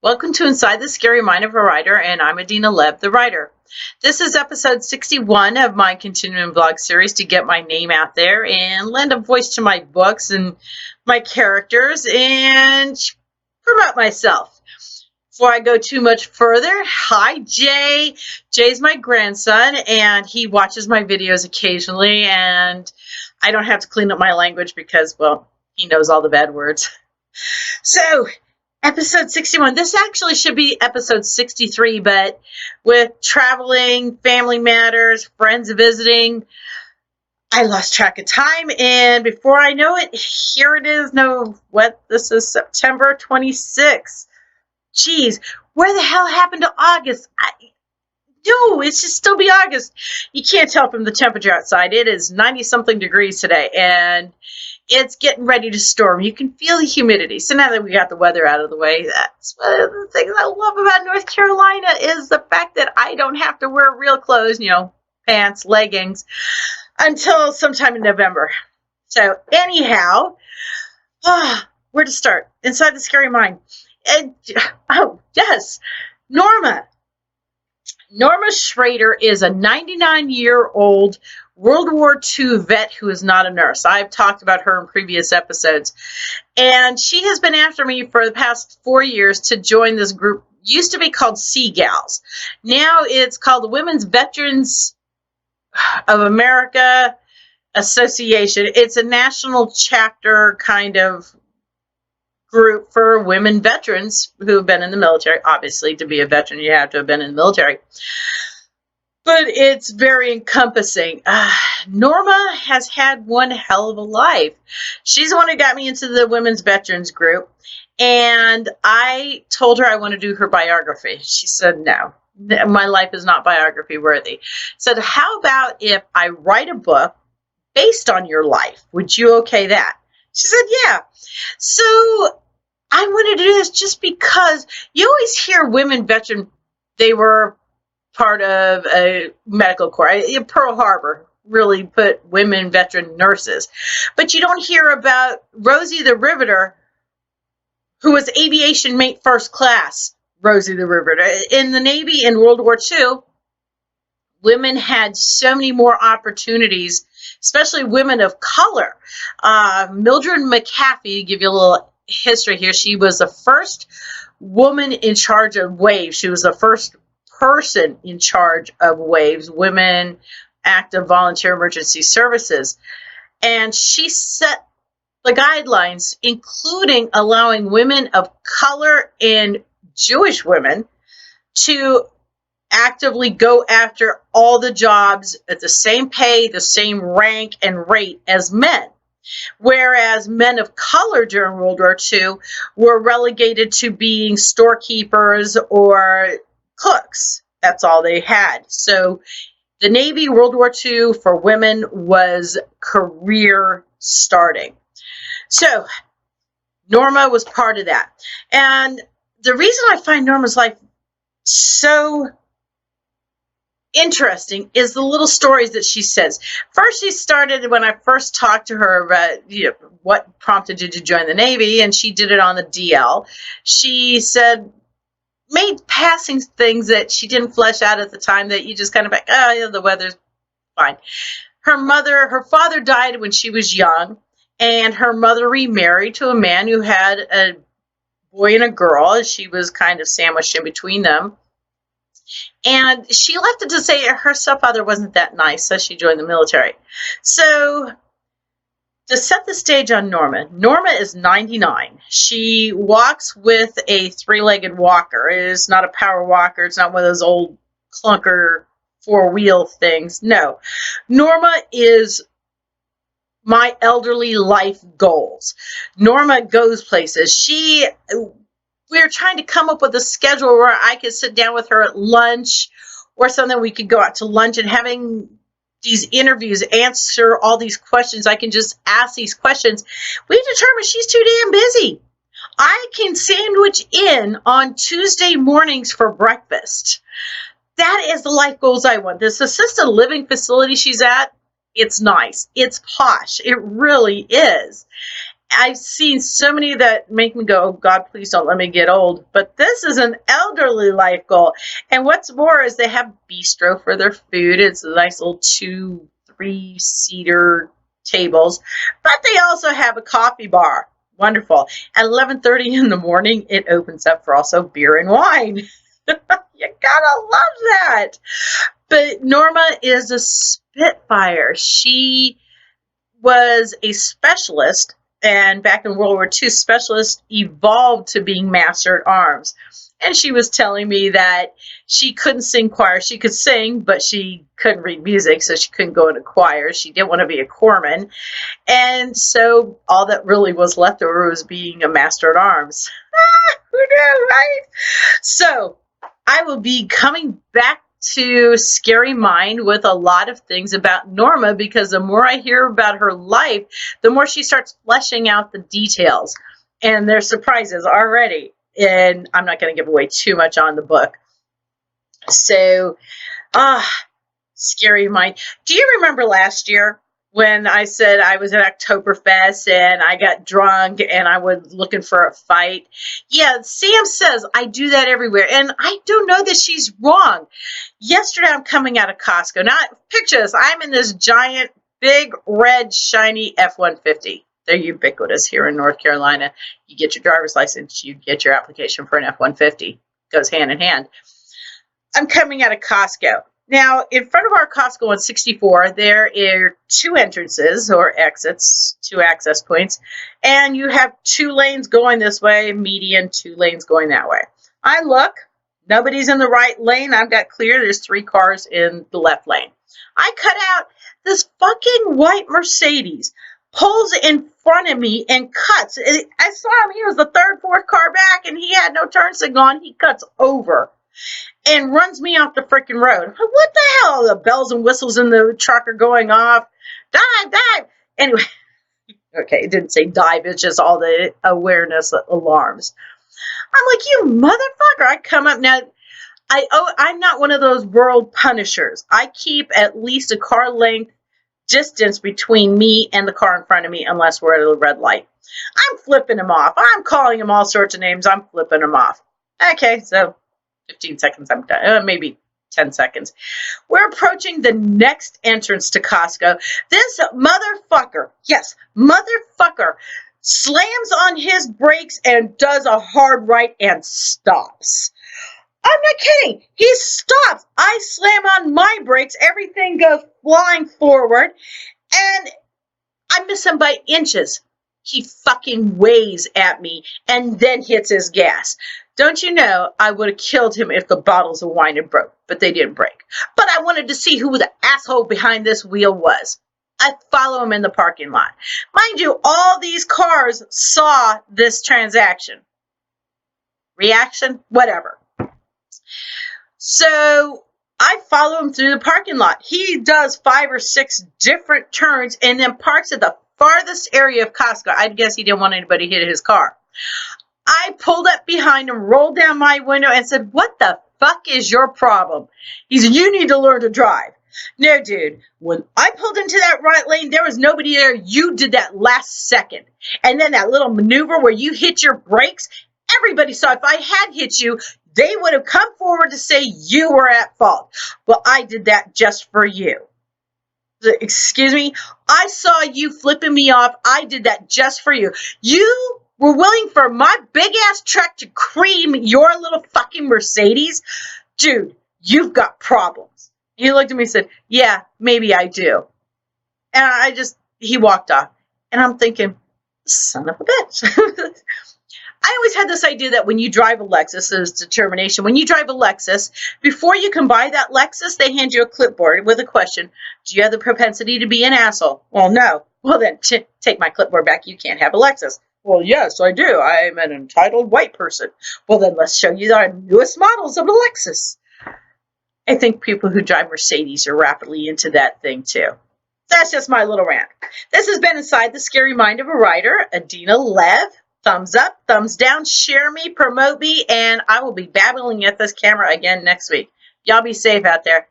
Welcome to Inside the Scary Mind of a Writer, and I'm Adina Lev, the writer. This is episode 61 of my continuing blog series to get my name out there and lend a voice to my books and my characters and promote myself. Before I go too much further, hi Jay. Jay's my grandson, and he watches my videos occasionally, and I don't have to clean up my language because, well, he knows all the bad words. So, episode 61. This actually should be episode 63, but with traveling, family matters, friends visiting, I lost track of time. And before I know it, here it is. This is September 26th. Geez, where the hell happened to August? No, it should still be August. You can't tell from the temperature outside. It is 90 something degrees today, and it's getting ready to storm. You can feel the humidity. So now that we got the weather out of the way, that's one of the things I love about North Carolina is the fact that I don't have to wear real clothes, pants, leggings, until sometime in November. So anyhow, where to start? Inside the Scary Mind. And, oh, yes, Norma. Norma Schrader is a 99-year-old World War II vet who is not a nurse. I've talked about her in previous episodes. And she has been after me for the past 4 years to join this group. Used to be called Sea Gals. Now it's called the Women's Veterans of America Association. It's a national chapter kind of group for women veterans who have been in the military. Obviously, to be a veteran, you have to have been in the military. But it's very encompassing. Norma has had one hell of a life. She's the one who got me into the women's veterans group. And I told her I want to do her biography. She said, no, my life is not biography worthy. I said, how about if I write a book based on your life? Would you okay that? She said, yeah. So I wanted to do this just because you always hear women veterans, they were part of a medical corps. Pearl Harbor really put women veteran nurses. But you don't hear about Rosie the Riveter, who was aviation mate first class. Rosie the Riveter. In the Navy in World War II, women had so many more opportunities, especially women of color. Mildred McAfee, to give you a little history here, she was the first woman in charge of waves. She was the first person in charge of waves, women active volunteer emergency services. And she set the guidelines, including allowing women of color and Jewish women to actively go after all the jobs at the same pay, the same rank and rate as men. Whereas men of color during World War II were relegated to being storekeepers or cooks. That's all they had. So the Navy, World War II for women was career starting. So Norma was part of that. And the reason I find Norma's life so interesting is the little stories that she says. First, she started when I first talked to her about what prompted you to join the Navy, and she did it on the DL. She said, made passing things that she didn't flesh out at the time that you just kind of like, oh, yeah, the weather's fine. Her father died when she was young, and her mother remarried to a man who had a boy and a girl. She was kind of sandwiched in between them. And she left it to say her stepfather wasn't that nice, so she joined the military. So to set the stage on Norma, Norma is 99. She walks with a three-legged walker. It is not a power walker. It's not one of those old clunker four-wheel things. No. Norma is my elderly life goals. Norma goes places. We're trying to come up with a schedule where I could sit down with her at lunch or something. We could go out to lunch and having these interviews, answer all these questions. I can just ask these questions. We've determined she's too damn busy. I can sandwich in on Tuesday mornings for breakfast. That is the life goals I want. This assisted living facility she's at, it's nice. It's posh. It really is. I've seen so many that make me go, oh God, please don't let me get old. But this is an elderly life goal. And what's more is they have bistro for their food. It's a nice little 2-3-seater tables. But they also have a coffee bar. Wonderful. At 11:30 in the morning, it opens up for also beer and wine. You gotta love that. But Norma is a spitfire. She was a specialist, and back in World War II, specialists evolved to being master at arms. And she was telling me that she couldn't sing choir. She could sing, but she couldn't read music, so she couldn't go into choir. She didn't want to be a corpsman. And so all that really was left of her was being a master at arms. Who knew, right? So I will be coming back to Scary Mind with a lot of things about Norma, because the more I hear about her life, the more she starts fleshing out the details. And there's surprises already. And I'm not going to give away too much on the book. So, Scary Mind. Do you remember last year when I said I was at Oktoberfest and I got drunk and I was looking for a fight? Yeah, Sam says I do that everywhere, and I don't know that she's wrong. Yesterday, I'm coming out of Costco. Now, picture this. I'm in this giant, big, red, shiny F-150. They're ubiquitous here in North Carolina. You get your driver's license, you get your application for an F-150. Goes hand in hand. I'm coming out of Costco. Now, in front of our Costco on 64, there are 2 entrances or exits, 2 access points, and you have 2 lanes going this way, median, 2 lanes going that way. I look, nobody's in the right lane. I've got clear. There's 3 cars in the left lane. I cut out. This fucking white Mercedes pulls in front of me and cuts. I saw him. He was the 3rd, 4th car back, and he had no turn signal on. He cuts over and runs me off the freaking road. What the hell? The bells and whistles in the truck are going off. Dive, dive. Anyway, okay, it didn't say dive. It's just all the awareness alarms. I'm like, you motherfucker. I come up now. I'm not one of those world punishers. I keep at least a car length distance between me and the car in front of me unless we're at a red light. I'm flipping him off. I'm calling him all sorts of names. I'm flipping him off. Okay, so 15 seconds, I'm done. Maybe 10 seconds. We're approaching the next entrance to Costco. This motherfucker, yes, motherfucker, slams on his brakes and does a hard right and stops. I'm not kidding. He stops. I slam on my brakes. Everything goes flying forward, and I miss him by inches. He fucking waves at me and then hits his gas. Don't you know, I would have killed him if the bottles of wine had broke, but they didn't break. But I wanted to see who the asshole behind this wheel was. I follow him in the parking lot. Mind you, all these cars saw this transaction. Reaction? Whatever. So I follow him through the parking lot. He does 5 or 6 different turns and then parks at the farthest area of Costco. I guess he didn't want anybody to hit his car. I pulled up behind him, rolled down my window, and said, what the fuck is your problem? He said, you need to learn to drive. No, dude, when I pulled into that right lane, there was nobody there. You did that last second. And then that little maneuver where you hit your brakes, everybody saw. If I had hit you, they would have come forward to say you were at fault. Well, I did that just for you. Excuse me? I saw you flipping me off. I did that just for you. You were willing for my big-ass truck to cream your little fucking Mercedes? Dude, you've got problems. He looked at me and said, yeah, maybe I do. And he walked off. And I'm thinking, son of a bitch. I always had this idea that when you drive a Lexus, there's determination. When you drive a Lexus, before you can buy that Lexus, they hand you a clipboard with a question. Do you have the propensity to be an asshole? Well, no. Well, then take my clipboard back. You can't have a Lexus. Well, yes, I do. I'm an entitled white person. Well, then let's show you the newest models of a Lexus. I think people who drive Mercedes are rapidly into that thing, too. That's just my little rant. This has been Inside the Scary Mind of a Writer, Adina Lev. Thumbs up, thumbs down, share me, promote me, and I will be babbling at this camera again next week. Y'all be safe out there.